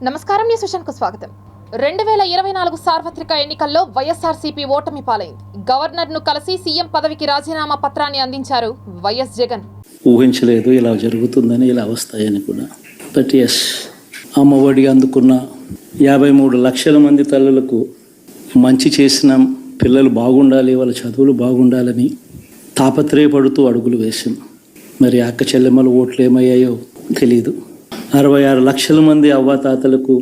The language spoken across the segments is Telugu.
నమస్కారం, న్యూస్ విషన్కు స్వాగతం. 2024 సార్వత్రిక ఎన్నికల్లో వైఎస్ఆర్సీపీ ఓటమి పాలైంది. గవర్నర్ను కలిసి సీఎం పదవికి రాజీనామా పత్రాన్ని అందించారు వైఎస్ జగన్. ఊహించలేదు ఇలా జరుగుతుందని, ఇలా వస్తాయని కూడా. బట్ ఎస్, అమ్మఒడి అందుకున్న 53 లక్షల మంది తల్లులకు మంచి చేసిన పిల్లలు బాగుండాలి, వాళ్ళ చదువులు బాగుండాలని తాపత్రయపడుతూ అడుగులు వేసాం. మరి అక్క చెల్లెమ్మల ఓట్లు ఏమయ్యాయో తెలీదు. 66 లక్షల మంది అవ్వాతాతలకు,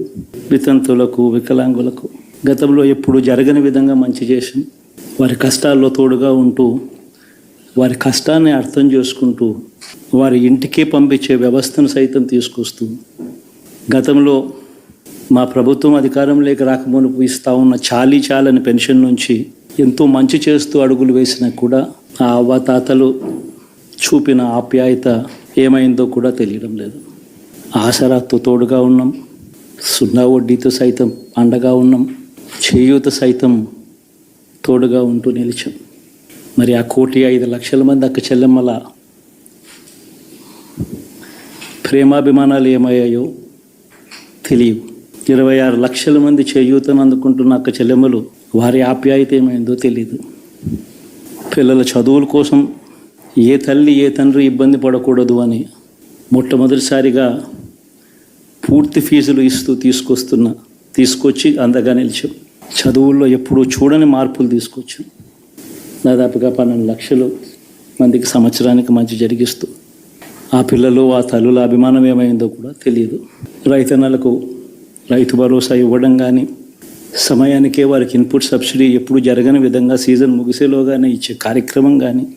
వితంతులకు, వికలాంగులకు గతంలో ఎప్పుడు జరగని విధంగా మంచి చేసాం. వారి కష్టాల్లో తోడుగా ఉంటూ, వారి కష్టాన్ని అర్థం చేసుకుంటూ, వారి ఇంటికే పంపించే వ్యవస్థను సైతం తీసుకొస్తూ, గతంలో మా ప్రభుత్వం అధికారంలోకి రాకమునుపు ఇస్తూ ఉన్న చాలని పెన్షన్ నుంచి ఎంతో మంచి చేస్తూ అడుగులు వేసినా కూడా ఆ అవ్వాతాతలు చూపిన ఆప్యాయత ఏమైందో కూడా తెలియడం లేదు. ఆసరాతో తోడుగా ఉన్నాం, సున్నా వడ్డీతో సైతం అండగా ఉన్నాం, చేయూత సైతం తోడుగా ఉంటూ నిలిచాం. మరి ఆ 1,05,00,000 మంది అక్క చెల్లెమ్మల ప్రేమాభిమానాలు ఏమయ్యాయో తెలియవు. 26 లక్షల మంది చేయూతను అందుకుంటున్న అక్క చెల్లెమ్మలు, వారి ఆప్యాయత ఏమైందో తెలియదు. పిల్లల చదువుల కోసం ఏ తల్లి ఏ తండ్రి ఇబ్బంది పడకూడదు అని మొట్టమొదటిసారిగా పూర్తి ఫీజులు ఇస్తూ తీసుకొచ్చి అందగా నిలిచాం. చదువుల్లో ఎప్పుడూ చూడని మార్పులు తీసుకొచ్చాం. దాదాపుగా 12 లక్షల మందికి సంవత్సరానికి మంచి జరిగిస్తూ ఆ పిల్లలు, ఆ తల్లుల అభిమానం ఏమైందో కూడా తెలియదు. రైతన్నలకు రైతు భరోసా ఇవ్వడం కానీ, సమయానికే వారికి ఇన్పుట్ సబ్సిడీ ఎప్పుడు జరగని విధంగా సీజన్ ముగిసేలోగానే ఇచ్చే కార్యక్రమం కానీ,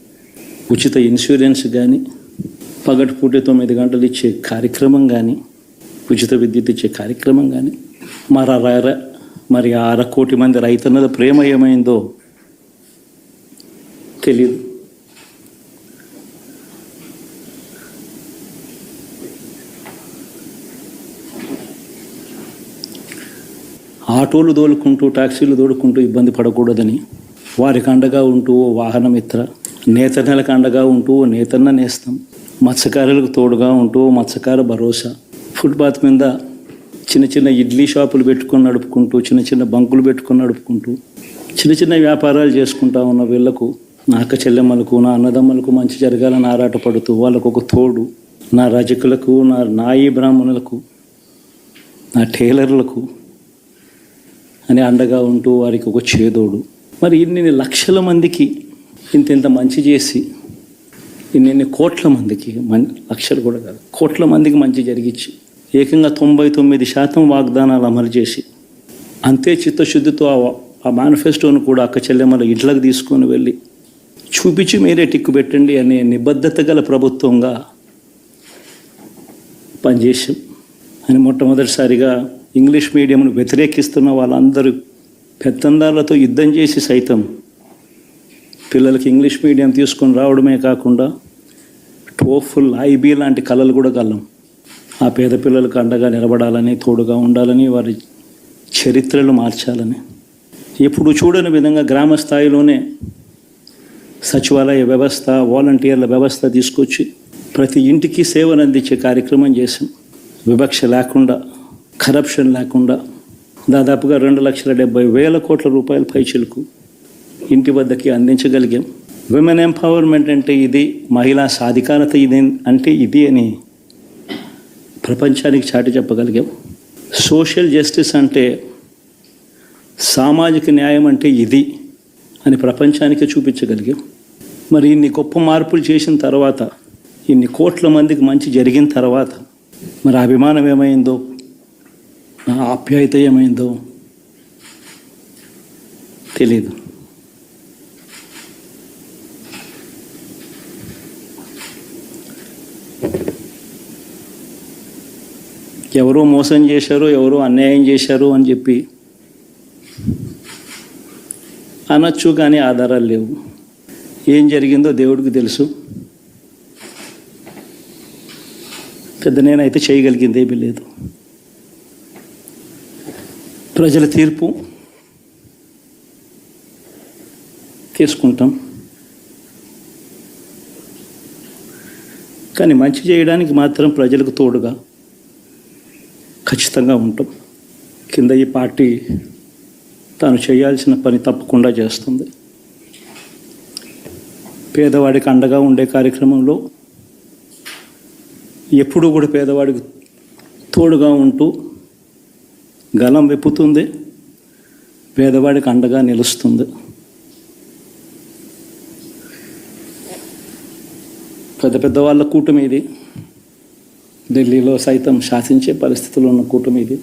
ఉచిత ఇన్సూరెన్స్ కానీ, పగటిపూట 9 గంటలు ఇచ్చే కార్యక్రమం కానీ, ఉచిత విద్యుత్ ఇచ్చే కార్యక్రమం కానీ, మరి 1/2 కోటి మంది రైతన్నల ప్రేమ ఏమైందో తెలియదు. ఆటోలు దోలుకుంటూ, టాక్సీలు దోలుకుంటూ ఇబ్బంది పడకూడదని వారికి అండగా ఉంటూ వాహనమిత్ర, నేతన్నలకు అండగా ఉంటూ నేతన్న నేస్తాం, మత్స్యకారులకు తోడుగా ఉంటూ మత్స్యకార భరోసా, ఫుట్పాత్ మీద చిన్న చిన్న ఇడ్లీ షాపులు పెట్టుకొని నడుపుకుంటూ, చిన్న చిన్న బంకులు పెట్టుకొని నడుపుకుంటూ, చిన్న చిన్న వ్యాపారాలు చేసుకుంటా ఉన్న వీళ్లకు, నా అక్క చెల్లెమ్మలకు, నా అన్నదమ్మలకు మంచి జరగాలని ఆరాటపడుతూ వాళ్ళకు ఒక తోడు, నా రజకులకు, నా నాయి బ్రాహ్మణులకు, నా టైలర్లకు అని అండగా ఉంటూ వారికి ఒక చేదోడు. మరి ఇన్ని లక్షల మందికి ఇంత మంచి చేసి, ఇన్ని కోట్ల మందికి, లక్షలు కూడా కాదు, కోట్ల మందికి మంచి జరిగించి, ఏకంగా 99% వాగ్దానాలు అమలు చేసి, అంతే చిత్తశుద్ధితో ఆ మేనిఫెస్టోను కూడా అక్క చెల్లెమ్మల ఇంట్లోకి తీసుకొని వెళ్ళి చూపించి మీరే టిక్కు పెట్టండి అనే నిబద్ధత గల ప్రభుత్వంగా పనిచేసాం అని మొట్టమొదటిసారిగా ఇంగ్లీష్ మీడియంను వ్యతిరేకిస్తున్న వాళ్ళందరూ పెత్తందారులతో యుద్ధం చేసి సైతం పిల్లలకి ఇంగ్లీష్ మీడియం తీసుకొని రావడమే కాకుండా టోఫుల్, ఐబీ లాంటి కళలు కూడా కళ్ళం. ఆ పేద పిల్లలకు అండగా నిలబడాలని, తోడుగా ఉండాలని, వారి చరిత్రలు మార్చాలని, ఎప్పుడు చూడని విధంగా గ్రామ స్థాయిలోనే సచివాలయ వ్యవస్థ, వాలంటీర్ల వ్యవస్థ తీసుకొచ్చి ప్రతి ఇంటికి సేవను అందించే కార్యక్రమం చేసాం. వివక్ష లేకుండా, కరప్షన్ లేకుండా దాదాపుగా 2,70,000 కోట్ల రూపాయల పైచిలకు ఇంటి వద్దకి అందించగలిగాం. విమెన్ ఎంపవర్మెంట్ అంటే ఇది, మహిళా సాధికారత ఇది అంటే ఇది అని ప్రపంచానికి చాటి చెప్పగలిగాం. సోషల్ జస్టిస్ అంటే, సామాజిక న్యాయం అంటే ఇది అని ప్రపంచానికి చూపించగలిగాం. మరి ఇన్ని గొప్ప మార్పులు చేసిన తర్వాత, ఇన్ని కోట్ల మందికి మంచి జరిగిన తర్వాత, మరి అభిమానం ఏమైందో, నా ఆప్యాయత ఏమైందో తెలీదు. ఎవరో మోసం చేశారు, ఎవరో అన్యాయం చేశారు అని చెప్పి అనొచ్చు, కానీ ఆధారాలు లేవు. ఏం జరిగిందో దేవుడికి తెలుసు. పెద్ద నేనైతే చేయగలిగింది ఏమీ లేదు. ప్రజల తీర్పు తీసుకుంటాం. కానీ మంచి చేయడానికి మాత్రం ప్రజలకు తోడుగా ఖచ్చితంగా ఉంటాం. కింద ఈ పార్టీ తాను చేయాల్సిన పని తప్పకుండా చేస్తుంది. పేదవాడికి అండగా ఉండే కార్యక్రమంలో ఎప్పుడూ కూడా పేదవాడికి తోడుగా ఉంటూ గలం వెప్పుతుంది, పేదవాడికి అండగా నిలుస్తుంది. పెద్ద పెద్ద వాళ్ళ కూటమి ఇది, ఢిల్లీలో సైతం శాసించే పరిస్థితుల్లో ఉన్న కూటమి ఇది.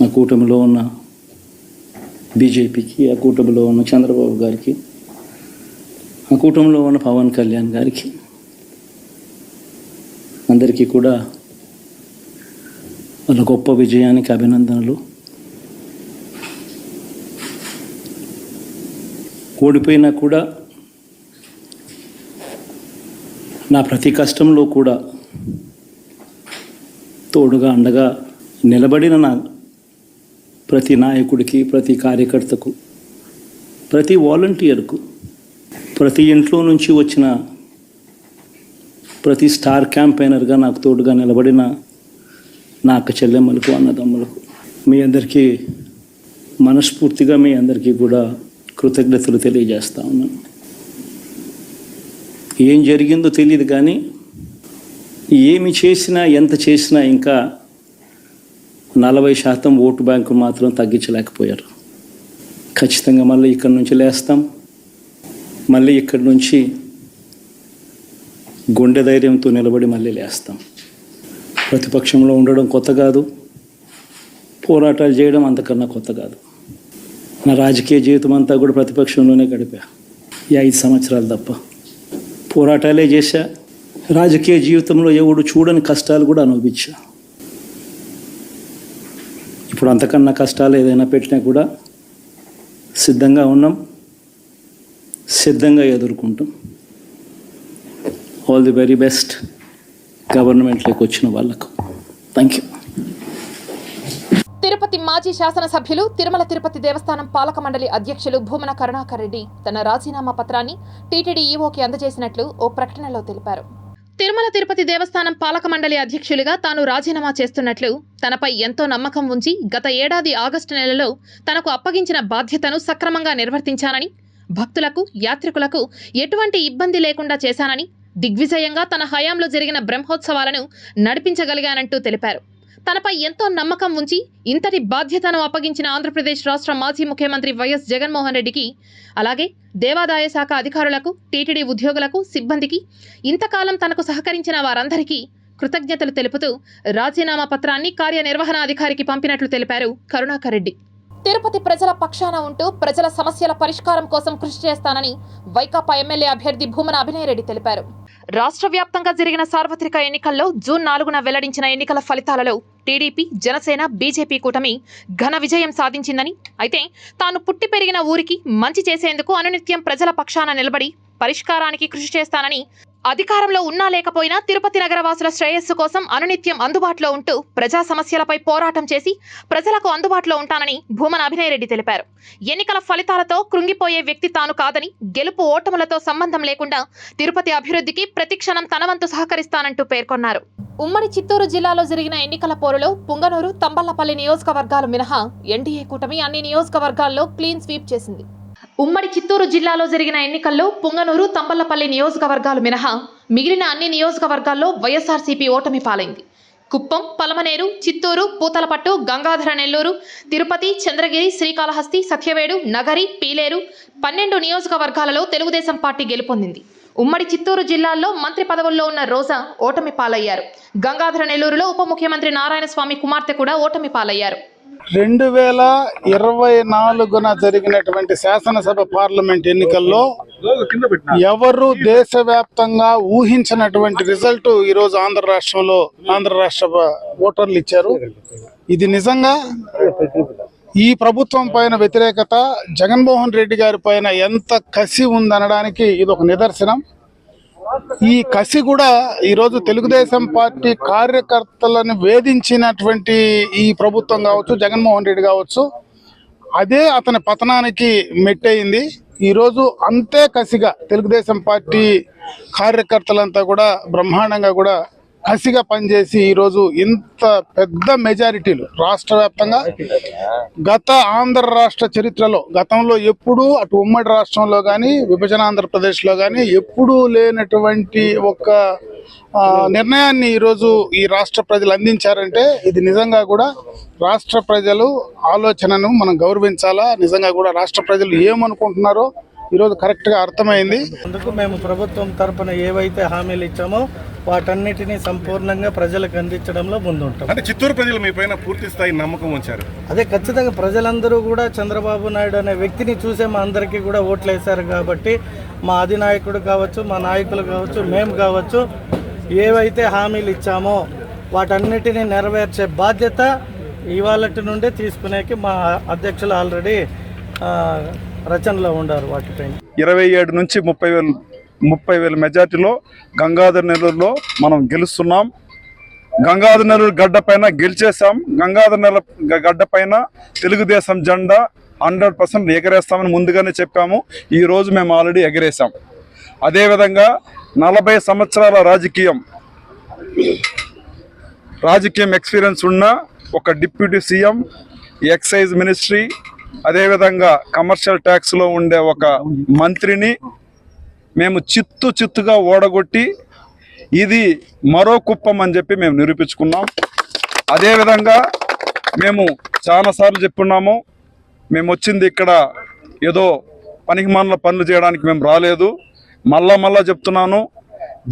ఆ కూటమిలో ఉన్న బీజేపీకి, ఆ కూటమిలో ఉన్న చంద్రబాబు గారికి, ఆ కూటమిలో ఉన్న పవన్ కళ్యాణ్ గారికి అందరికీ కూడా వాళ్ళ గొప్ప విజయానికి అభినందనలు. ఓడిపోయినా కూడా నా ప్రతి కష్టంలో కూడా తోడుగా అండగా నిలబడిన నా ప్రతి నాయకుడికి, ప్రతి కార్యకర్తకు, ప్రతి వాలంటీర్కు, ప్రతి ఇంట్లో నుంచి వచ్చిన ప్రతి స్టార్ క్యాంపెయినర్గా నాకు తోడుగా నిలబడిన నా అక్క చెల్లెమ్మలకు, అన్నదమ్ములకు, మీ అందరికీ మనస్ఫూర్తిగా మీ అందరికీ కూడా కృతజ్ఞతలు తెలియజేస్తా ఉన్నాను. ఏం జరిగిందో తెలియదు కానీ ఏమి చేసినా, ఎంత చేసినా ఇంకా 40% ఓటు బ్యాంకు మాత్రం తగ్గించలేకపోయారు. ఖచ్చితంగా మళ్ళీ ఇక్కడి నుంచి లేస్తాం. మళ్ళీ ఇక్కడి నుంచి గుండె ధైర్యంతో నిలబడి మళ్ళీ లేస్తాం. ప్రతిపక్షంలో ఉండడం కొత్త కాదు, పోరాటాలు చేయడం అంతకన్నా కొత్త కాదు. నా రాజకీయ జీవితం అంతా కూడా ప్రతిపక్షంలోనే గడిపా, ఈ 5 సంవత్సరాలు తప్ప. పోరాటాలే చేశా. రాజకీయ జీవితంలో ఎవడు చూడని కష్టాలు కూడా అనుభవించా. ఇప్పుడు అంతకన్నా కష్టాలు ఏదైనా పెట్టినా కూడా సిద్ధంగా ఉన్నాం, సిద్ధంగా ఎదుర్కొంటాం. ఆల్ ది వెరీ బెస్ట్ గవర్నమెంట్లోకి వచ్చిన వాళ్ళకు. Thank you. తిరుపతి మాజీ శాసనసభ్యులు, తిరుమల తిరుపతి దేవస్థానం పాలక మండలి అధ్యక్షులు భూమన కరుణాకర్ రెడ్డి తన రాజీనామా పత్రాన్ని టీటీడీ ఈవోకి అందజేసినట్లు ఓ ప్రకటనలో తెలిపారు. తిరుమల తిరుపతి దేవస్థానం పాలక మండలి అధ్యక్షులుగా తాను రాజీనామా చేస్తున్నట్లు, తనపై ఎంతో నమ్మకం ఉంచి గత ఏడాది ఆగస్టు నెలలో తనకు అప్పగించిన బాధ్యతను సక్రమంగా నిర్వర్తించానని, భక్తులకు, యాత్రికులకు ఎటువంటి ఇబ్బంది లేకుండా చేశానని, దిగ్విజయంగా తన హయాంలో జరిగిన బ్రహ్మోత్సవాలను నడిపించగలిగానంటూ తెలిపారు. తనపై ఎంతో నమ్మకం ఉంచి ఇంతటి బాధ్యతను అప్పగించిన ఆంధ్రప్రదేశ్ రాష్ట్ర మాజీ ముఖ్యమంత్రి వైఎస్ జగన్మోహన్ రెడ్డికి, అలాగే దేవాదాయ శాఖ అధికారులకు, టీటీడీ ఉద్యోగులకు, సిబ్బందికి, ఇంతకాలం తనకు సహకరించిన వారందరికీ కృతజ్ఞతలు తెలుపుతూ రాజీనామా పత్రాన్ని కార్యనిర్వహణాధికారికి పంపినట్లు తెలిపారు కరుణాకర్ రెడ్డి. తిరుపతి ప్రజల పక్షాన ఉంటూ ప్రజల సమస్యల పరిష్కారం కోసం కృషి చేస్తానని వైకాపా ఎమ్మెల్యే అభ్యర్థి భూమన అభినయ్ రెడ్డి తెలిపారు. రాష్ట్ర వ్యాప్తంగా జరిగిన సార్వత్రిక ఎన్నికల్లో జూన్ 4న వెల్లడించిన ఎన్నికల ఫలితాలలో టీడీపీ, జనసేన, బీజేపీ కూటమి ఘన విజయం సాధించిందని, అయితే తాను పుట్టి పెరిగిన ఊరికి మంచి చేసేందుకు అనునిత్యం ప్రజల పక్షాన నిలబడి పరిష్కారానికి కృషి చేస్తానని, అధికారంలో ఉన్నా లేకపోయినా తిరుపతి నగరవాసుల శ్రేయస్సు కోసం అనునిత్యం అందుబాటులో ఉంటూ ప్రజా సమస్యలపై పోరాటం చేసి ప్రజలకు అందుబాటులో ఉంటానని భూమన అభినయ్ రెడ్డి తెలిపారు. ఎన్నికల ఫలితాలతో కృంగిపోయే వ్యక్తి తాను కాదని, గెలుపు ఓటములతో సంబంధం లేకుండా తిరుపతి అభివృద్ధికి ప్రతిక్షణం తన వంతు సహకరిస్తానంటూ పేర్కొన్నారు. ఉమ్మడి చిత్తూరు జిల్లాలో జరిగిన ఎన్నికల పోరులో పుంగనూరు, తంబళ్లపల్లి నియోజకవర్గాలు మినహా ఎన్డీఏ కూటమి అన్ని నియోజకవర్గాల్లో క్లీన్ స్వీప్ చేసింది. ఉమ్మడి చిత్తూరు జిల్లాలో జరిగిన ఎన్నికల్లో పుంగనూరు, తంబళ్లపల్లి నియోజకవర్గాలు మినహా మిగిలిన అన్ని నియోజకవర్గాల్లో వైఎస్ఆర్సీపీ ఓటమి పాలైంది. కుప్పం, పలమనేరు, చిత్తూరు, పూతలపట్టు, గంగాధర నెల్లూరు, తిరుపతి, చంద్రగిరి, శ్రీకాళహస్తి, సత్యవేడు, నగరి, పీలేరు 12 నియోజకవర్గాలలో తెలుగుదేశం పార్టీ గెలుపొందింది. ఉమ్మడి చిత్తూరు జిల్లాల్లో మంత్రి పదవుల్లో ఉన్న రోజా ఓటమి పాలయ్యారు. గంగాధర నెల్లూరులో ఉప ముఖ్యమంత్రి నారాయణస్వామి కుమార్తె కూడా ఓటమి పాలయ్యారు. 2024న జరిగినటువంటి శాసనసభ పార్లమెంట్ ఎన్నికల్లో ఎవరు దేశవ్యాప్తంగా ఊహించినటువంటి రిజల్ట్ ఈరోజు ఆంధ్ర రాష్ట్ర ఓటర్లు ఇచ్చారు. ఇది నిజంగా ఈ ప్రభుత్వం పైన వ్యతిరేకత, జగన్మోహన్ రెడ్డి గారి పైన ఎంత కసి ఉందనడానికి ఇది ఒక నిదర్శనం. ఈ కసి కూడా ఈరోజు తెలుగుదేశం పార్టీ కార్యకర్తలను వేధించినటువంటి ఈ ప్రభుత్వం కావచ్చు, జగన్మోహన్ రెడ్డి కావచ్చు, అదే అతని పతనానికి మెట్టయింది. ఈరోజు అంతే కసిగా తెలుగుదేశం పార్టీ కార్యకర్తలంతా కూడా బ్రహ్మాండంగా కూడా కసిగా పనిచేసి ఈరోజు ఇంత పెద్ద మెజారిటీలు రాష్ట్ర వ్యాప్తంగా గత ఆంధ్ర రాష్ట్ర చరిత్రలో గతంలో ఎప్పుడూ అటు ఉమ్మడి రాష్ట్రంలో కానీ విభజన ఆంధ్రప్రదేశ్లో కానీ ఎప్పుడూ లేనటువంటి ఒక నిర్ణయాన్ని ఈరోజు ఈ రాష్ట్ర ప్రజలు అందించారంటే ఇది నిజంగా కూడా రాష్ట్ర ప్రజలు ఆలోచనను మనం గౌరవించాలా. నిజంగా కూడా రాష్ట్ర ప్రజలు ఏమనుకుంటున్నారో ఈరోజు కరెక్ట్గా అర్థమైంది. అందుకు మేము ప్రభుత్వం తరపున ఏవైతే హామీలు ఇచ్చామో వాటన్నిటినీ సంపూర్ణంగా ప్రజలకు అందించడంలో ముందుంటాం. అంటే చిత్తూరు ప్రజలు మీ పైన పూర్తి స్థాయి నమ్మకం ఉంచారు. అదే ఖచ్చితంగా ప్రజలందరూ కూడా చంద్రబాబు నాయుడు అనే వ్యక్తిని చూసే మా అందరికీ కూడా ఓట్లు వేశారు కాబట్టి మా అధినాయకుడు కావచ్చు, మా నాయకులు కావచ్చు, మేము కావచ్చు ఏవైతే హామీలు ఇచ్చామో వాటన్నిటినీ నెరవేర్చే బాధ్యత ఇవాళటి నుండే తీసుకునేకి మా అధ్యక్షులు ఆల్రెడీ రచనలో ఉండారు. వాటిపైన 27 నుంచి 30,000 మెజార్టీలో గంగాధర్ నెల్లూరులో మనం గెలుస్తున్నాం. గంగాధర్ నెల్లూరు గడ్డ పైన గెలిచేసాం. గంగాధర్ నెల్లూరు గడ్డ పైన తెలుగుదేశం జెండా 100% ఎగరేస్తామని ముందుగానే చెప్పాము. ఈరోజు మేము ఆల్రెడీ ఎగరేసాం. అదేవిధంగా 40 సంవత్సరాల రాజకీయం ఎక్స్పీరియన్స్ ఉన్న ఒక డిప్యూటీ సీఎం, ఎక్సైజ్ మినిస్ట్రీ, అదేవిధంగా కమర్షియల్ ట్యాక్స్లో ఉండే ఒక మంత్రిని మేము చిత్తుగా ఓడగొట్టి ఇది మరో కుప్పం అని చెప్పి మేము నిరూపించుకున్నాం. అదేవిధంగా మేము చాలాసార్లు చెప్పున్నాము, మేము వచ్చింది ఇక్కడ ఏదో పనికిమాలిన పనులు చేయడానికి మేము రాలేదు. మళ్ళా చెప్తున్నాను,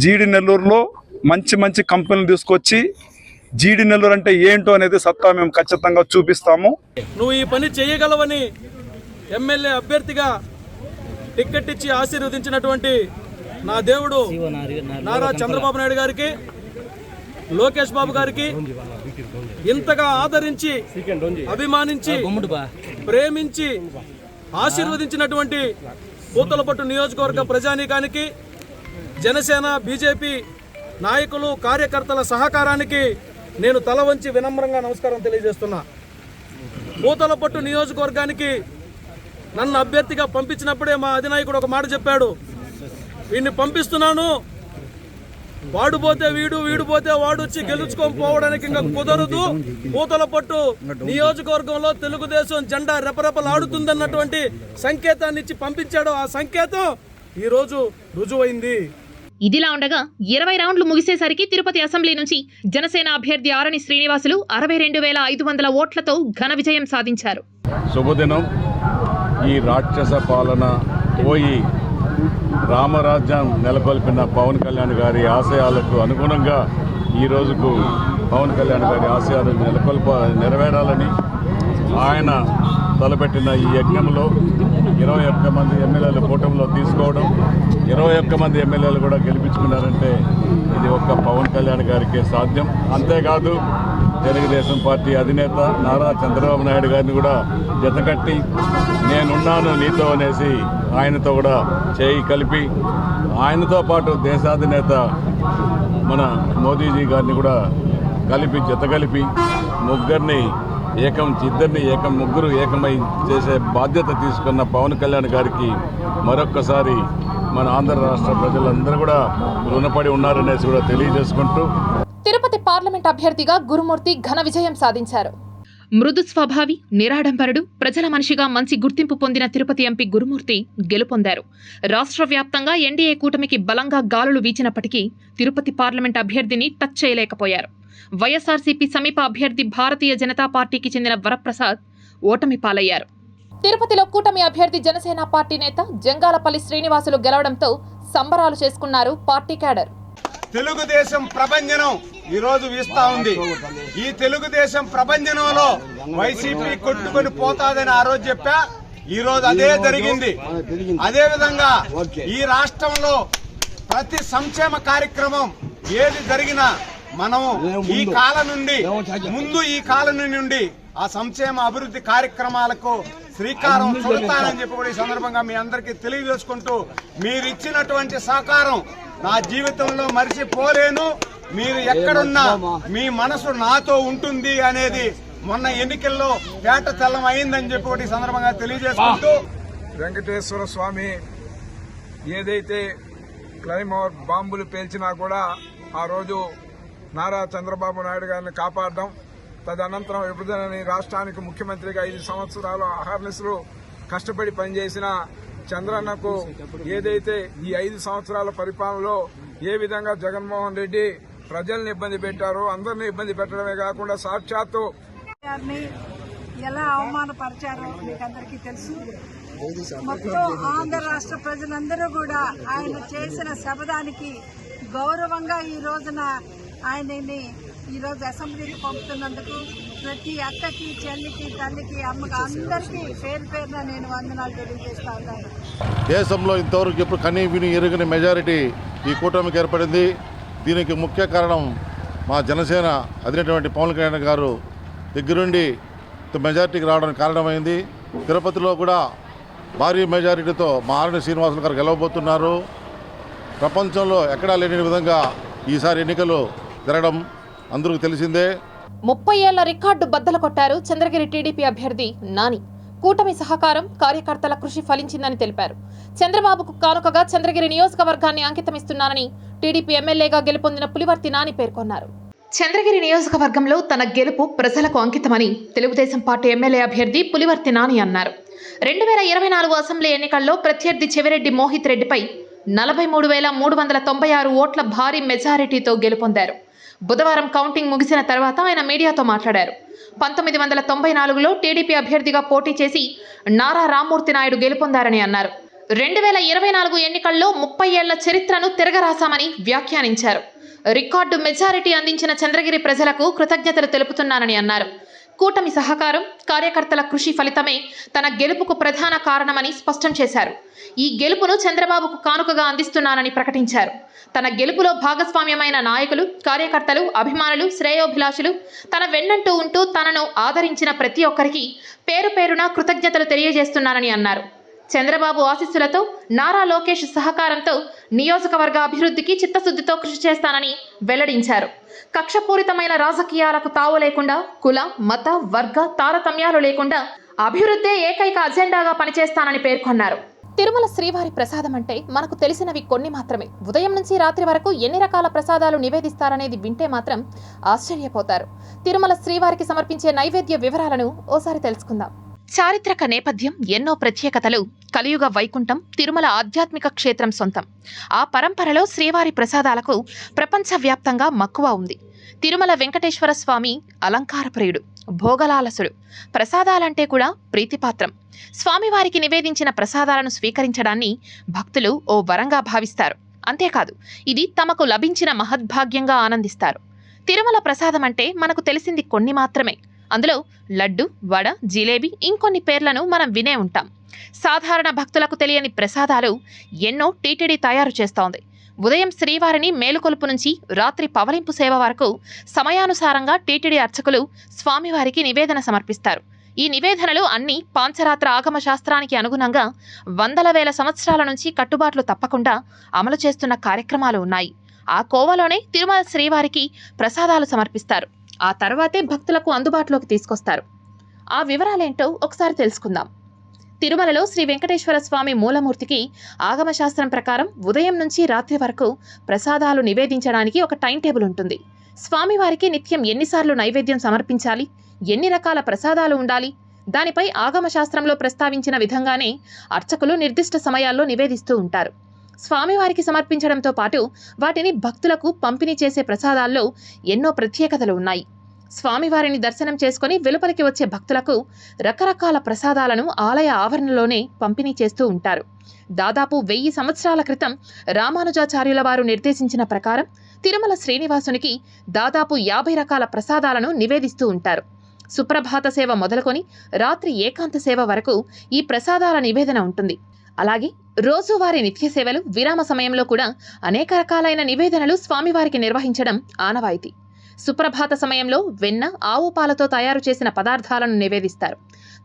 జీడి నెల్లూరులో మంచి కంపెనీలు తీసుకొచ్చి జీడి నెల్లూరు అంటే ఏంటో అనేది సత్తా మేము ఖచ్చితంగా చూపిస్తాము. నువ్వు ఈ పని చేయగలవని ఎమ్మెల్యే అభ్యర్థిగా టిక్కెట్ ఇచ్చి ఆశీర్వదించినటువంటి నా దేవుడు నారా చంద్రబాబు నాయుడు గారికి, లోకేష్ బాబు గారికి ఇంతగా ఆదరించి, అభిమానించి, ప్రేమించి ఆశీర్వదించినటువంటి పూతలపట్టు నియోజకవర్గ ప్రజానీకానికి, జనసేన బీజేపీ నాయకులు కార్యకర్తల సహకారానికి నేను తల వంచి వినమ్రంగా నమస్కారం తెలియజేస్తున్నా. పూతలపట్టు నియోజకవర్గానికి నన్ను అభ్యర్థిగా పంపించినప్పుడే మా అధినాయకుడు ఒక మాట చెప్పాడు, వీడిని పంపిస్తున్నాను, వాడు పోతే వీడు పోతే వాడు వచ్చి గెలుచుకొని పోవడానికి ఇంకా కుదరదు, పూతలపట్టు నియోజకవర్గంలో తెలుగుదేశం జెండా రెపరెపలాడుతుందన్నటువంటి సంకేతాన్ని ఇచ్చి పంపించాడు. ఆ సంకేతం ఈరోజు రుజువైంది. ఇదిలా ఉండగా 20 రౌండ్లు ముగిసేసరికి తిరుపతి అసెంబ్లీ నుంచి జనసేన అభ్యర్థి ఆరణి శ్రీనివాసులు 62,500 ఓట్లతో ఘన విజయం సాధించారు. శుభదినం. ఈ రాక్షస పాలన పోయి రామరాజ్యం నెలకొల్పిన పవన్ కళ్యాణ్ గారి ఆశయాలకు అనుగుణంగా ఈ రోజుకు పవన్ కళ్యాణ్ గారి ఆశయాలు నెరవేరాలని ఆయన తలపెట్టిన ఈ యజ్ఞంలో 21 మంది ఎమ్మెల్యేలు కూటమిలో తీసుకోవడం, 21 మంది ఎమ్మెల్యేలు కూడా గెలిపించుకున్నారంటే ఇది ఒక్క పవన్ కళ్యాణ్ గారికే సాధ్యం. అంతేకాదు తెలుగుదేశం పార్టీ అధినేత నారా చంద్రబాబు నాయుడు గారిని కూడా జతకట్టి నేనున్నాను నీతో అనేసి ఆయనతో కూడా చేయి కలిపి, ఆయనతో పాటు దేశాధినేత మన మోదీజీ గారిని కూడా జతకలిపి ముగ్గురు ఏకమై చేసే బాధ్యత తీసుకున్న పవన్ కళ్యాణ్ గారికి మరొక్కసారి మన ఆంధ్ర రాష్ట్ర ప్రజలందరూ కూడా రుణపడి ఉన్నారనేసి కూడా తెలియజేసుకుంటూ తిరుపతి పార్లమెంట్ అభ్యర్థిగా గురుమూర్తి ఘన విజయం సాధించారు. మృదు స్వభావి, నిరాడంబరుడు, ప్రజల మనిషిగా మంచి గుర్తింపు పొందిన తిరుపతి ఎంపీ గురుమూర్తి గెలుపొందారు. రాష్ట్ర వ్యాప్తంగా ఎన్డీఏ కూటమికి బలంగా గాలులు వీచినప్పటికీ తిరుపతి పార్లమెంట్ అభ్యర్థిని టచ్ చేయలేకపోయారు. వైఎస్ఆర్సీపీ సమీప అభ్యర్థి భారతీయ జనతా పార్టీకి చెందిన వరప్రసాద్ ఓటమి పాలయ్యారు. తిరుపతిలో కూటమి అభ్యర్థి జనసేన పార్టీ నేత జంగాలపల్లి శ్రీనివాసులు గెలవడంతో సంబరాలు చేసుకున్నారు పార్టీ క్యాడర్. తెలుగుదేశం ప్రభంజనం ఈ రోజు వీస్తా ఉంది. ఈ తెలుగుదేశం ప్రభంజనంలో వైసీపీ కొట్టుకొని పోతాదని ఆ రోజు చెప్పా, ఈ రోజు అదే జరిగింది. అదే విధంగా ఈ రాష్ట్రంలో ప్రతి సంక్షేమ కార్యక్రమం ఏది జరిగినా మనం ఈ కాలం నుండి ఆ సంక్షేమ అభివృద్ధి కార్యక్రమాలకు శ్రీకారం చుడతానని చెప్పి కూడా ఈ సందర్భంగా మీ అందరికీ తెలియజేసుకుంటూ, మీరిచ్చినటువంటి సహకారం నా జీవితంలో మరిచిపోలేను. మీరు ఎక్కడున్నా మీ మనసు నాతో ఉంటుంది అనేది మొన్న ఎన్నికల్లో పేట తెల్లం అయిందని చెప్పి కూడా ఈ సందర్భంగా తెలియజేసుకుంటూ, వెంకటేశ్వర స్వామి ఏదైతే క్లైమోర్ బాంబులు పేల్చినా కూడా ఆ రోజు నారా చంద్రబాబు నాయుడు గారిని కాపాడడం, తదనంతరం విభజనని రాష్ట్రానికి ముఖ్యమంత్రిగా 5 సంవత్సరాలు అహర్నిశలు కష్టపడి పనిచేసిన చంద్రన్నకు ఏదైతే ఈ 5 సంవత్సరాల పరిపాలనలో ఏ విధంగా జగన్మోహన్ రెడ్డి ప్రజల్ని ఇబ్బంది పెట్టారో, అందరినీ ఇబ్బంది పెట్టడమే కాకుండా సాక్షాత్తు ఎలా అవమానపరిచారో మీకు అందరికీ తెలుసు. మొత్తం ఆంధ్ర రాష్ట్ర ప్రజలందరూ కూడా ఆయన చేసిన శబదానికి గౌరవంగా ఈ రోజున ఆయనని ఈరోజు అసెంబ్లీకి పంపుతున్నందుకు ప్రతి అక్కకి, చెల్లికి, తల్లికి, అమ్మకి అందరికీ పేరు పేరున నేను వందనాలు తెలియజేస్తా ఉన్నాను. దేశంలో ఇంతవరకు ఎప్పుడు కనీ విని ఎరుగని మెజారిటీ ఈ కూటమికి ఏర్పడింది. దీనికి ముఖ్య కారణం మా జనసేన అధినేటువంటి పవన్ కళ్యాణ్ గారు దగ్గరుండి మెజారిటీకి రావడానికి కారణమైంది. తిరుపతిలో కూడా భారీ మెజారిటీతో మా ఆర్ఎన్ శ్రీనివాసులు గారు గెలవబోతున్నారు. ప్రపంచంలో ఎక్కడా లేని విధంగా ఈసారి ఎన్నికలు జరగడం అందరికీ తెలిసిందే. 30 ఏళ్ల రికార్డు బద్దలు కొట్టారు చంద్రగిరి టీడీపీ అభ్యర్థి నాని. కూటమి సహకారం, కార్యకర్తల కృషి ఫలించిందని తెలిపారు. చంద్రబాబుకు కానుకగా చంద్రగిరి నియోజకవర్గాన్ని అంకితమిస్తున్నానని టీడీపీ ఎమ్మెల్యేగా గెలుపొందిన పులివర్తి నాని పేర్కొన్నారు. చంద్రగిరి నియోజకవర్గంలో తన గెలుపు ప్రజలకు అంకితమని తెలుగుదేశం పార్టీ ఎమ్మెల్యే అభ్యర్థి పులివర్తి నాని అన్నారు. 2024 అసెంబ్లీ ఎన్నికల్లో ప్రత్యర్థి చెవిరెడ్డి మోహిత్ రెడ్డిపై 43,396 ఓట్ల భారీ మెజారిటీతో గెలుపొందారు. బుధవారం కౌంటింగ్ ముగిసిన తర్వాత ఆయన మీడియాతో మాట్లాడారు. 1994లో టీడీపీ అభ్యర్థిగా పోటీ చేసి నారా రామ్మూర్తి నాయుడు గెలుపొందారని అన్నారు. 2024 ఎన్నికల్లో 30 ఏళ్ల చరిత్రను తిరగరాశామని వ్యాఖ్యానించారు. రికార్డు మెజారిటీ అందించిన చంద్రగిరి ప్రజలకు కృతజ్ఞతలు తెలుపుతున్నానని అన్నారు. కూటమి సహకారం, కార్యకర్తల కృషి ఫలితమే తన గెలుపుకు ప్రధాన కారణమని స్పష్టం చేశారు. ఈ గెలుపును చంద్రబాబుకు కానుకగా అందిస్తున్నానని ప్రకటించారు. తన గెలుపులో భాగస్వామ్యమైన నాయకులు, కార్యకర్తలు, అభిమానులు, శ్రేయోభిలాషులు, తన వెన్నంటూ ఉంటూ తనను ఆదరించిన ప్రతి ఒక్కరికి పేరు పేరున కృతజ్ఞతలు తెలియజేస్తున్నానని అన్నారు. చంద్రబాబు ఆశీస్సులతో, నారా లోకేష్ సహకారంతో నియోజకవర్గ అభివృద్ధికి చిత్తశుద్ధితో కృషి చేస్తానని వెల్లడించారు. కక్షపూరితమైన రాజకీయాలకు తావు లేకుండా, కుల, మత, వర్గ తారతమ్యాలు లేకుండా అభివృద్ధే ఏకైక అజెండాగా పనిచేస్తానని పేర్కొన్నారు. తిరుమల శ్రీవారి ప్రసాదం అంటే మనకు తెలిసినవి కొన్ని మాత్రమే. ఉదయం నుంచి రాత్రి వరకు ఎన్ని రకాల ప్రసాదాలు నివేదిస్తారనేది వింటే మాత్రం ఆశ్చర్యపోతారు. తిరుమల శ్రీవారికి సమర్పించే నైవేద్య వివరాలను ఓసారి తెలుసుకుందాం. చారిత్రక నేపథ్యం, ఎన్నో ప్రత్యేకతలు, కలియుగ వైకుంఠం తిరుమల ఆధ్యాత్మిక క్షేత్రం సొంతం. ఆ పరంపరలో శ్రీవారి ప్రసాదాలకు ప్రపంచవ్యాప్తంగా మక్కువ ఉంది. తిరుమల వెంకటేశ్వర స్వామి అలంకారప్రియుడు, భోగలాలసుడు. ప్రసాదాలంటే కూడా ప్రీతిపాత్రం. స్వామివారికి నివేదించిన ప్రసాదాలను స్వీకరించడాన్ని భక్తులు ఓ వరంగా భావిస్తారు. అంతేకాదు, ఇది తమకు లభించిన మహద్భాగ్యంగా ఆనందిస్తారు. తిరుమల ప్రసాదం అంటే మనకు తెలిసింది కొన్ని మాత్రమే. అందులో లడ్డు, వడ, జిలేబీ, ఇంకొన్ని పేర్లను మనం వినే ఉంటాం. సాధారణ భక్తులకు తెలియని ప్రసాదాలు ఎన్నో టీటీడీ తయారు చేస్తోంది. ఉదయం శ్రీవారిని మేలుకొలుపు నుంచి రాత్రి పవలింపు సేవ వరకు సమయానుసారంగా టీటీడీ అర్చకులు స్వామివారికి నివేదన సమర్పిస్తారు. ఈ నివేదనలు అన్నీ పాంచరాత్ర ఆగమ శాస్త్రానికి అనుగుణంగా వందల వేల సంవత్సరాల నుంచి కట్టుబాట్లు తప్పకుండా అమలు చేస్తున్న కార్యక్రమాలు ఉన్నాయి. ఆ కోవలోనే తిరుమల శ్రీవారికి ప్రసాదాలు సమర్పిస్తారు. ఆ తర్వాతే భక్తులకు అందుబాటులోకి తీసుకొస్తారు. ఆ వివరాలేంటో ఒకసారి తెలుసుకుందాం. తిరుమలలో శ్రీ వెంకటేశ్వర స్వామి మూలమూర్తికి ఆగమశాస్త్రం ప్రకారం ఉదయం నుంచి రాత్రి వరకు ప్రసాదాలు నివేదించడానికి ఒక టైం టేబుల్ ఉంటుంది. స్వామివారికి నిత్యం ఎన్నిసార్లు నైవేద్యం సమర్పించాలి, ఎన్ని రకాల ప్రసాదాలు ఉండాలి, దానిపై ఆగమశాస్త్రంలో ప్రస్తావించిన విధంగానే అర్చకులు నిర్దిష్ట సమయాల్లో నివేదిస్తూ ఉంటారు. స్వామివారికి సమర్పించడంతో పాటు వాటిని భక్తులకు పంపిణీ చేసే ప్రసాదాల్లో ఎన్నో ప్రత్యేకతలు ఉన్నాయి. స్వామివారిని దర్శనం చేసుకుని వెలుపలికి వచ్చే భక్తులకు రకరకాల ప్రసాదాలను ఆలయ ఆవరణలోనే పంపిణీ చేస్తూ ఉంటారు. దాదాపు 1000 సంవత్సరాల క్రితం రామానుజాచార్యుల వారు నిర్దేశించిన ప్రకారం తిరుమల శ్రీనివాసునికి దాదాపు 50 రకాల ప్రసాదాలను నివేదిస్తూ ఉంటారు. సుప్రభాత సేవ మొదలుకొని రాత్రి ఏకాంత సేవ వరకు ఈ ప్రసాదాల నివేదన ఉంటుంది. అలాగే రోజువారీ నిత్య సేవలు, విరామ సమయంలో కూడా అనేక రకాలైన నివేదనలు స్వామివారికి నిర్వహించడం ఆనవాయితీ. సుప్రభాత సమయంలో వెన్న, ఆవు పాలతో తయారు చేసిన పదార్థాలను నివేదిస్తారు.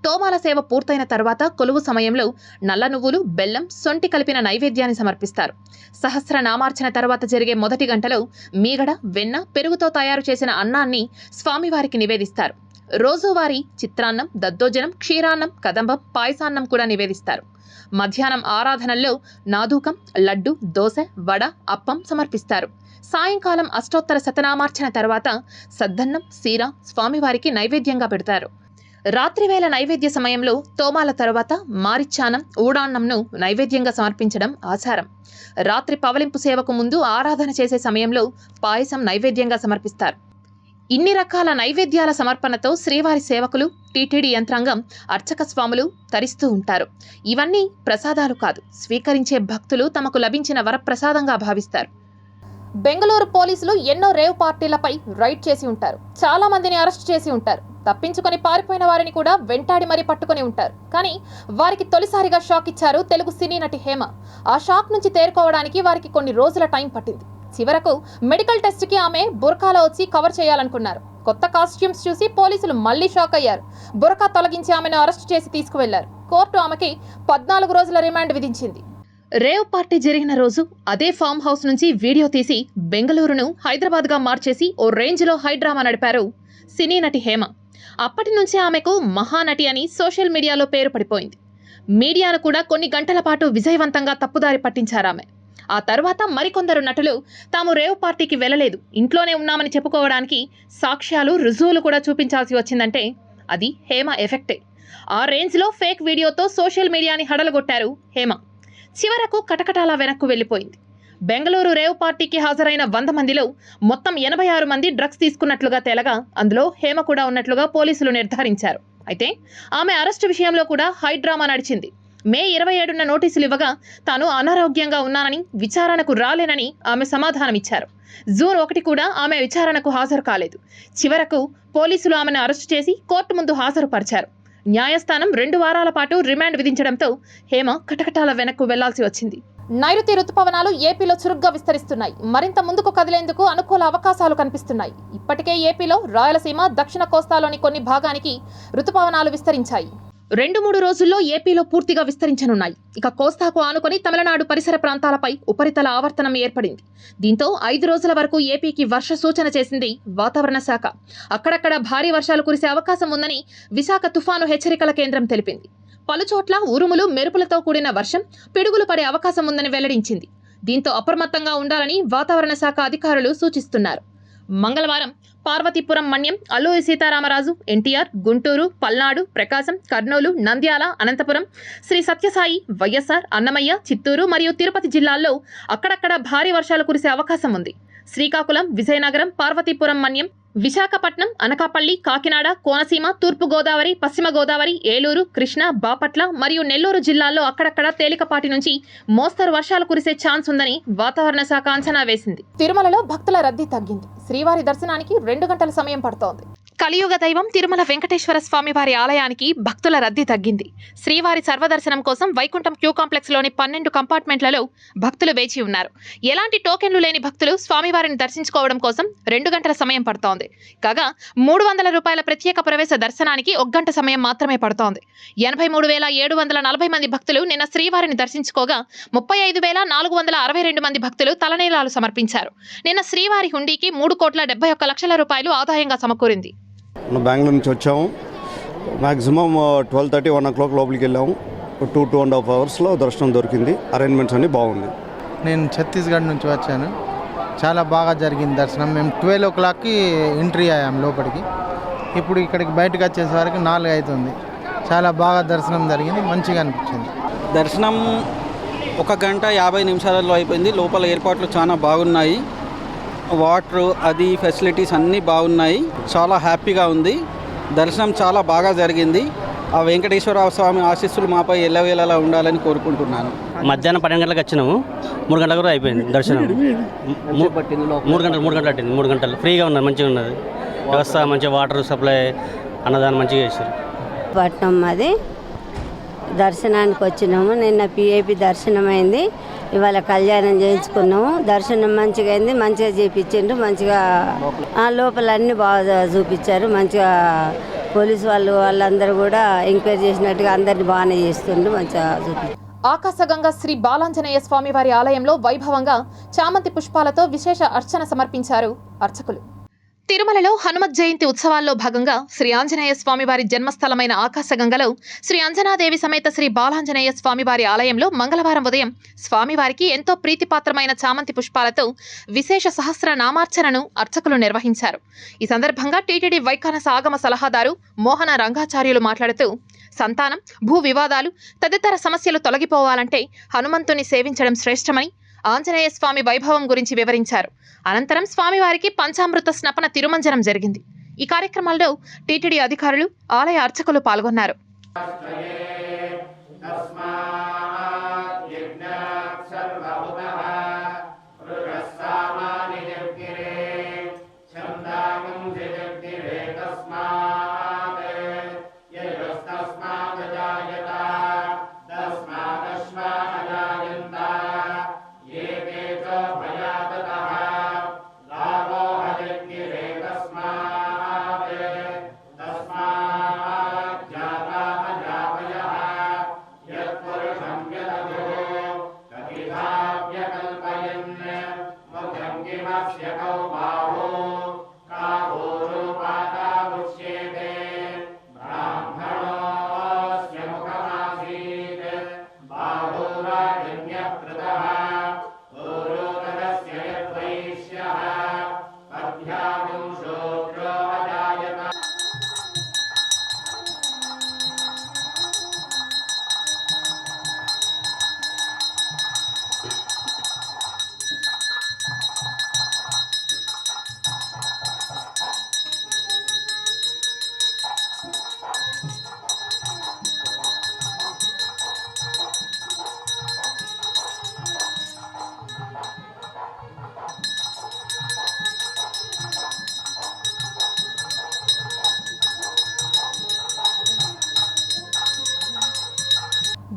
తోమాల సేవ పూర్తయిన తరువాత కొలువు సమయంలో నల్ల నువ్వులు, బెల్లం, సొంటి కలిపిన నైవేద్యాన్ని సమర్పిస్తారు. సహస్రనామార్చన తరువాత జరిగే మొదటి గంటలో మీగడ, వెన్న, పెరుగుతో తయారు చేసిన అన్నాన్ని స్వామివారికి నివేదిస్తారు. రోజువారీ చిత్రాన్నం, దద్దోజనం, క్షీరాన్నం, కదంబం, పాయసాన్నం కూడా నివేదిస్తారు. మధ్యాహ్నం ఆరాధనల్లో నాదూకం, లడ్డు, దోశ, వడ, అప్పం సమర్పిస్తారు. సాయంకాలం అష్టోత్తర శతనామార్చన తర్వాత సద్దన్నం, సీర స్వామివారికి నైవేద్యంగా పెడతారు. రాత్రివేళ నైవేద్య సమయంలో తోమాల తరువాత మారిచ్చానం, ఊడాన్నంను నైవేద్యంగా సమర్పించడం ఆచారం. రాత్రి పవలింపు సేవకు ముందు ఆరాధన చేసే సమయంలో పాయసం నైవేద్యంగా సమర్పిస్తారు. ఇన్ని రకాల నైవేద్యాల సమర్పణతో శ్రీవారి సేవకులు, టీటీడీ యంత్రాంగం, అర్చక స్వాములు తరిస్తూ ఉంటారు. ఇవన్నీ ప్రసాదాలు కాదు, స్వీకరించే భక్తులు తమకు లభించిన వరప్రసాదంగా భావిస్తారు. బెంగళూరు పోలీసులు ఎన్నో రేవ్ పార్టీలపై రైడ్ చేసి ఉంటారు. చాలా మందిని అరెస్ట్ చేసి ఉంటారు. తప్పించుకొని పారిపోయిన వారిని కూడా వెంటాడి మరీ పట్టుకొని ఉంటారు. కానీ వారికి తొలిసారిగా షాక్ ఇచ్చారు తెలుగు సినీ నటి హేమ. ఆ షాక్ నుంచి తేరుకోవడానికి వారికి కొన్ని రోజుల టైం పట్టింది. చివరకు మెడికల్ టెస్ట్ కి ఆమె బుర్కాలో వచ్చి కవర్ చేయాలనుకున్నారు. కొత్త కాస్ట్యూమ్స్ చూసి పోలీసులు మళ్లీ షాక్ అయ్యారు. బుర్కా తొలగించి ఆమెను అరెస్ట్ చేసి తీసుకువెళ్లారు. కోర్టు ఆమెకి 14 రోజుల రిమాండ్ విధించింది. రేవ్ పార్టీ జరిగిన రోజు అదే ఫామ్ హౌస్ నుంచి వీడియో తీసి బెంగళూరును హైదరాబాద్గా మార్చేసి ఓ రేంజ్లో హైడ్రామా నడిపారు సినీ నటి హేమ. అప్పటి నుంచి ఆమెకు మహానటి అని సోషల్ మీడియాలో పేరు పడిపోయింది. మీడియాను కూడా కొన్ని గంటల పాటు విజయవంతంగా తప్పుదారి పట్టించారామె. ఆ తర్వాత మరికొందరు నటులు తాము రేవ్ పార్టీకి వెళ్లలేదు, ఇంట్లోనే ఉన్నామని చెప్పుకోవడానికి సాక్ష్యాలు, రుజువులు కూడా చూపించాల్సి వచ్చిందంటే అది హేమ ఎఫెక్టే. ఆ రేంజ్లో ఫేక్ వీడియోతో సోషల్ మీడియాని హడలగొట్టారు హేమ. చివరకు కటకటాల వెనక్కు వెళ్లిపోయింది. బెంగళూరు రేవ్ పార్టీకి హాజరైన 100 మందిలో మొత్తం 86 మంది డ్రగ్స్ తీసుకున్నట్లుగా తేలగా అందులో హేమ కూడా ఉన్నట్లుగా పోలీసులు నిర్ధారించారు. అయితే ఆమె అరెస్టు విషయంలో కూడా హై డ్రామా నడిచింది. మే 27న నోటీసులు ఇవ్వగా తాను అనారోగ్యంగా ఉన్నానని, విచారణకు రాలేనని ఆమె సమాధానమిచ్చారు. జూన్ 1 కూడా ఆమె విచారణకు హాజరు కాలేదు. చివరకు పోలీసులు ఆమెను అరెస్టు చేసి కోర్టు ముందు హాజరుపరిచారు. న్యాయస్థానం 2 వారాల పాటు రిమాండ్ విధించడంతో హేమ కటకటాల వెనక్కు వెళ్లాల్సి వచ్చింది. నైరుతి రుతుపవనాలు ఏపీలో చురుగ్గా విస్తరిస్తున్నాయి. మరింత ముందుకు కదిలేందుకు అనుకూల అవకాశాలు కనిపిస్తున్నాయి. ఇప్పటికే ఏపీలో రాయలసీమ, దక్షిణ కోస్తాలోని కొన్ని భాగానికి రుతుపవనాలు విస్తరించాయి. 2-3 రోజుల్లో ఏపీలో పూర్తిగా విస్తరించనున్నాయి. ఇక కోస్తాకు ఆనుకొని తమిళనాడు పరిసర ప్రాంతాలపై ఉపరితల ఆవర్తనం ఏర్పడింది. దీంతో 5 రోజుల వరకు ఏపీకి వర్ష సూచన చేసింది వాతావరణ శాఖ. అక్కడక్కడ భారీ వర్షాలు కురిసే అవకాశం ఉందని విశాఖ తుఫాను హెచ్చరికల కేంద్రం తెలిపింది. పలుచోట్ల ఉరుములు, మెరుపులతో కూడిన వర్షం, పిడుగులు పడే అవకాశం ఉందని వెల్లడించింది. దీంతో అప్రమత్తంగా ఉండాలని వాతావరణ శాఖ అధికారులు సూచిస్తున్నారు. మంగళవారం పార్వతీపురం, మన్యం, అల్లూరి సీతారామరాజు, ఎన్టీఆర్, గుంటూరు, పల్నాడు, ప్రకాశం, కర్నూలు, నంద్యాల, అనంతపురం, శ్రీ సత్యసాయి, వైఎస్ఆర్, అన్నమయ్య, చిత్తూరు మరియు తిరుపతి జిల్లాల్లో అక్కడక్కడ భారీ వర్షాలు కురిసే అవకాశం ఉంది. శ్రీకాకుళం, విజయనగరం, పార్వతీపురం, మన్యం, విశాఖపట్నం, అనకాపల్లి, కాకినాడ, కోనసీమ, తూర్పు గోదావరి, పశ్చిమ గోదావరి, ఏలూరు, కృష్ణా, బాపట్ల మరియు నెల్లూరు జిల్లాల్లో అక్కడక్కడ తేలికపాటి నుంచి మోస్తరు వర్షాలు కురిసే ఛాన్స్ ఉందని వాతావరణ శాఖ అంచనా వేసింది. తిరుమలలో భక్తుల రద్దీ తగ్గింది. శ్రీవారి దర్శనానికి 2 గంటల సమయం పడుతోంది. కలియుగ దైవం తిరుమల వెంకటేశ్వర స్వామి వారి ఆలయానికి భక్తుల రద్దీ తగ్గింది. శ్రీవారి సర్వదర్శనం కోసం వైకుంఠం క్యూ కాంప్లెక్స్లోని 12 కంపార్ట్మెంట్లలో భక్తులు వేచి ఉన్నారు. ఎలాంటి టోకెన్లు లేని భక్తులు స్వామివారిని దర్శించుకోవడం కోసం 2 గంటల సమయం పడుతోంది. కాగా 300 రూపాయల ప్రత్యేక ప్రవేశ దర్శనానికి 1 గంట సమయం మాత్రమే పడుతోంది. 83,740 మంది భక్తులు నిన్న శ్రీవారిని దర్శించుకోగా 35,462 మంది భక్తులు తలనీలాలు సమర్పించారు. నిన్న శ్రీవారి హుండీకి 3,71 లక్షల రూపాయలు ఆదాయంగా సమకూరింది. మనం బెంగళూరు నుంచి వచ్చాము. మ్యాక్సిమం 12:30, 1 o'clock లోపలికి వెళ్ళాము. 2.5 అవర్స్లో దర్శనం దొరికింది. అరేంజ్మెంట్స్ అన్నీ బాగుంది. నేను ఛత్తీస్గఢ్ నుంచి వచ్చాను. చాలా బాగా జరిగింది దర్శనం. మేము 12 o'clockకి ఎంట్రీ అయ్యాము లోపలికి. ఇప్పుడు ఇక్కడికి బయటకు వచ్చేసరికి 4 అవుతుంది. చాలా బాగా దర్శనం జరిగింది, మంచిగా అనిపించింది. దర్శనం 1 గంట 50 నిమిషాలలో అయిపోయింది. లోపల ఏర్పాట్లు చాలా బాగున్నాయి. వాటర్ అది ఫెసిలిటీస్ అన్నీ బాగున్నాయి. చాలా హ్యాపీగా ఉంది. దర్శనం చాలా బాగా జరిగింది. ఆ వెంకటేశ్వర స్వామి ఆశీస్సులు మాపై ఎల్లవేళలా ఉండాలని కోరుకుంటున్నాను. మధ్యాహ్నం 12 గంటలకు వచ్చినాము. 3 గంటల వరకు అయిపోయింది దర్శనం. 3 గంటలు పట్టింది. 3 గంటలు ఫ్రీగా ఉన్నది, మంచిగా ఉన్నది. వ్యవస్థ మంచిగా, వాటర్ సప్లై, అన్నదానం మంచిగా చేశారు. పట్నం అది దర్శనానికి వచ్చినాము. నిన్న పిఐపి దర్శనం అయింది. ఇవాళ కళ్యాణం చేయించుకున్నాము. దర్శనం మంచిగా అయింది, మంచిగా చేయించిండ్రు. మంచిగా లోపల అన్నీ బాగా చూపించారు. మంచిగా పోలీసు వాళ్ళందరూ కూడా ఎంక్వైరీ చేసినట్టుగా అందరినీ బాగానే చేస్తుండ్రు, మంచిగా చూపించారు. ఆకాశగంగా శ్రీ బాలాంజనేయ స్వామి వారి ఆలయంలో వైభవంగా చామంతి పుష్పాలతో విశేష అర్చన సమర్పించారు అర్చకులు. తిరుమలలో హనుమత్ జయంతి ఉత్సవాల్లో భాగంగా శ్రీ ఆంజనేయ స్వామివారి జన్మస్థలమైన ఆకాశగంగలో శ్రీ అంజనాదేవి సమేత శ్రీ బాలాంజనేయ స్వామివారి ఆలయంలో మంగళవారం ఉదయం స్వామివారికి ఎంతో ప్రీతిపాత్రమైన చామంతి పుష్పాలతో విశేష సహస్రనామార్చనను అర్చకులు నిర్వహించారు. ఈ సందర్భంగా టీటీడీ వైఖానస ఆగమ సలహాదారు మోహన రంగాచార్యులు మాట్లాడుతూ సంతానం, భూ వివాదాలు తదితర సమస్యలు తొలగిపోవాలంటే హనుమంతుని సేవించడం శ్రేష్టమని ఆంజనేయ స్వామి వైభవం గురించి వివరించారు. అనంతరం స్వామివారికి పంచామృత స్నపన తిరుమంజనం జరిగింది. ఈ కార్యక్రమాల్లో టీటీడీ అధికారులు, ఆలయ అర్చకులు పాల్గొన్నారు.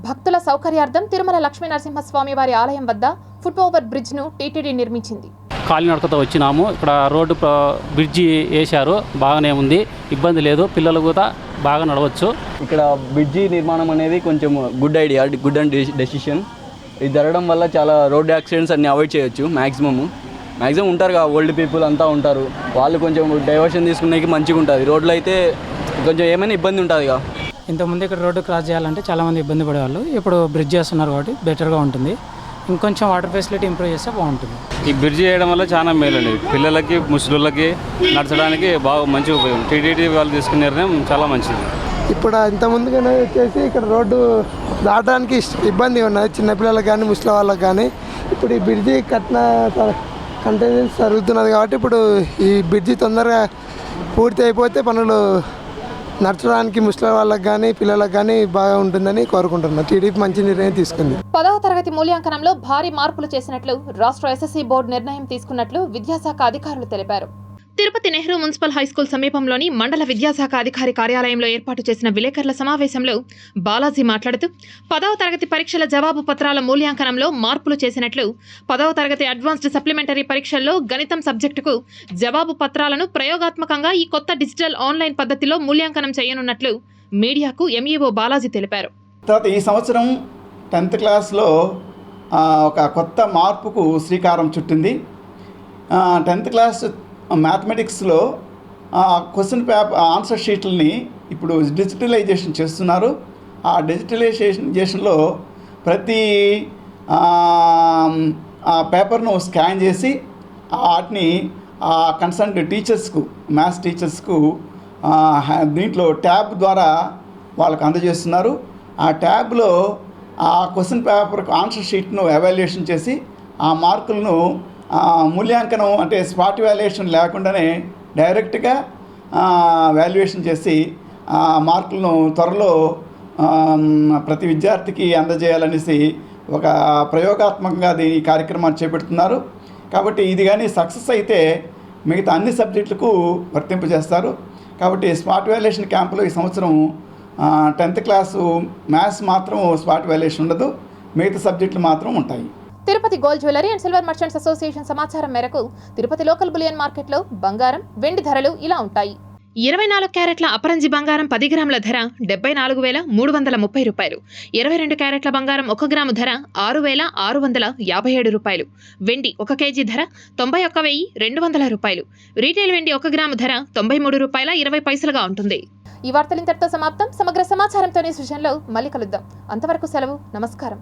భక్తుల సౌకర్యార్థం తిరుమల లక్ష్మీ నరసింహస్వామి వారి ఆలయం వద్ద ఫుట్ ఓవర్ బ్రిడ్జ్ ను టీటీడీ నిర్మించింది. కాలినడకతో వచ్చినాము. ఇక్కడ రోడ్డు బ్రిడ్జి వేశారు, బాగానే ఉంది, ఇబ్బంది లేదు, పిల్లలు కూడా బాగా నడవచ్చు. ఇక్కడ బ్రిడ్జి నిర్మాణం అనేది కొంచెం good idea, good and decision. ఇది జరగడం వల్ల చాలా రోడ్ యాక్సిడెంట్స్ అన్ని అవాయిడ్ చేయొచ్చు. మ్యాక్సిమం ఉంటారు కదా, ఓల్డ్ పీపుల్ అంతా ఉంటారు, వాళ్ళు కొంచెం డైవర్షన్ తీసుకునేకి మంచిగా ఉంటుంది. రోడ్లు అయితే కొంచెం ఏమైనా ఇబ్బంది ఉంటుంది కదా. ఇంతకుముందు ఇక్కడ రోడ్డు క్రాస్ చేయాలంటే చాలామంది ఇబ్బంది పడేవాళ్ళు. ఇప్పుడు బ్రిడ్జ్ చేస్తున్నారు కాబట్టి బెటర్గా ఉంటుంది. ఇంకొంచెం వాటర్ ఫెసిలిటీ ఇంప్రూవ్ చేస్తే బాగుంటుంది. ఈ బ్రిడ్జ్ చేయడం వల్ల చాలా మేలు అండి, పిల్లలకి ముసలులకి నడచడానికి బాగా మంచి ఉపయోగం. టీటీడీ వాళ్ళు తీసుకునే నిర్ణయం చాలా మంచిది. ఇప్పుడు ఇంతకుముందుగానే వచ్చేసి ఇక్కడ రోడ్డు దాటడానికి ఇబ్బంది ఉన్నది చిన్నపిల్లలకు కానీ ముసలి వాళ్ళకి కానీ. ఇప్పుడు ఈ బ్రిడ్జి కట్టిన కంటెనెన్స్ జరుగుతున్నది కాబట్టి ఇప్పుడు ఈ బ్రిడ్జి తొందరగా పూర్తి అయిపోతే పనులు నడచడానికి ముసలి వాళ్ళకి కానీ పిల్లలకు కానీ బాగా ఉంటుందని కోరుకుంటున్నాను. టీడీపీ మంచి నిర్ణయం తీసుకుంది. 10వ తరగతి మూల్యాంకనంలో భారీ మార్పులు చేసినట్లు రాష్ట్ర ఎస్ఎస్సీ బోర్డు నిర్ణయం తీసుకున్నట్లు విద్యాశాఖ అధికారులు తెలిపారు. తిరుపతి నెహ్రూ మున్సిపల్ హైస్కూల్ సమీపంలోని మండల విద్యాశాఖ అధికారి కార్యాలయంలో ఏర్పాటు చేసిన విలేకరుల సమావేశంలో బాలాజీ మాట్లాడుతూ 10వ తరగతి పరీక్షల జవాబు పత్రాల మూల్యాంకనంలో మార్పులు చేసినట్లు, 10వ తరగతి అడ్వాన్స్డ్ సప్లిమెంటరీ పరీక్షల్లో గణితం సబ్జెక్టుకు జవాబు పత్రాలను ప్రయోగాత్మకంగా ఈ కొత్త డిజిటల్ ఆన్లైన్ పద్ధతిలో మూల్యాంకనం చేయనున్నట్లు మీడియాకు ఎంఈఓ బాలాజీ తెలిపారు. తర్వాత ఈ సంవత్సరం 10th క్లాస్లో ఒక కొత్త మార్పుకు శ్రీకారం చుట్టింది. 10th క్లాస్ మ్యాథమెటిక్స్లో క్వశ్చన్ పేపర్ ఆన్సర్ షీట్లని ఇప్పుడు డిజిటలైజేషన్ చేస్తున్నారు. ఆ డిజిటలైజేషన్లో ప్రతి పేపర్ను స్కాన్ చేసి వాటిని కన్సర్న్ టీచర్స్కు, మ్యాథ్స్ టీచర్స్కు దీంట్లో ట్యాబ్ ద్వారా వాళ్ళకు అందజేస్తున్నారు. ఆ ట్యాబ్లో ఆ క్వశ్చన్ పేపర్ ఆన్సర్ షీట్ను ఎవాల్యుయేషన్ చేసి ఆ మార్కులను మూల్యాంకనం అంటే స్పాట్ వాల్యుయేషన్ లేకుండానే డైరెక్ట్గా వాల్యుయేషన్ చేసి ఆ మార్కులను త్వరలో ప్రతి విద్యార్థికి అందజేయాలనేసి ఒక ప్రయోగాత్మకంగా ఈ కార్యక్రమాన్ని చేపడుతున్నారు. కాబట్టి ఇది కానీ సక్సెస్ అయితే మిగతా అన్ని సబ్జెక్టులకు వర్తింపజేస్తారు. కాబట్టి స్పాట్ వాల్యుయేషన్ క్యాంపులో ఈ సంవత్సరం 10th క్లాసు మ్యాథ్స్ మాత్రం స్పాట్ వాల్యుయేషన్ ఉండదు, మిగతా సబ్జెక్టులు మాత్రం ఉంటాయి. Tirupati gold jewellery and silver merchants association సమాచారం మేరకు తిరుపతి లోకల్ బులియన్ మార్కెట్లో బంగారం, వెండి ధరలు ఇలా ఉంటాయి. 24 క్యారెట్ల అపరంజి బంగారం 10 గ్రాముల ధర 74,330 రూపాయలు. 22 క్యారెట్ల బంగారం 1 గ్రాము ధర 6,657 రూపాయలు. వెండి 1 కేజీ ధర 91,200 రూపాయలు. రీటైల్ వెండి 1 గ్రాము ధర 93 రూపాయల 20 పైసలుగా ఉంటుంది. ఈ వార్తలు ఇంతటితో సమాప్తం. సమగ్ర సమాచారంతోనే సృజనలో మళ్ళీ కలుద్దాం. అంతవరకు సెలవు. నమస్కారం.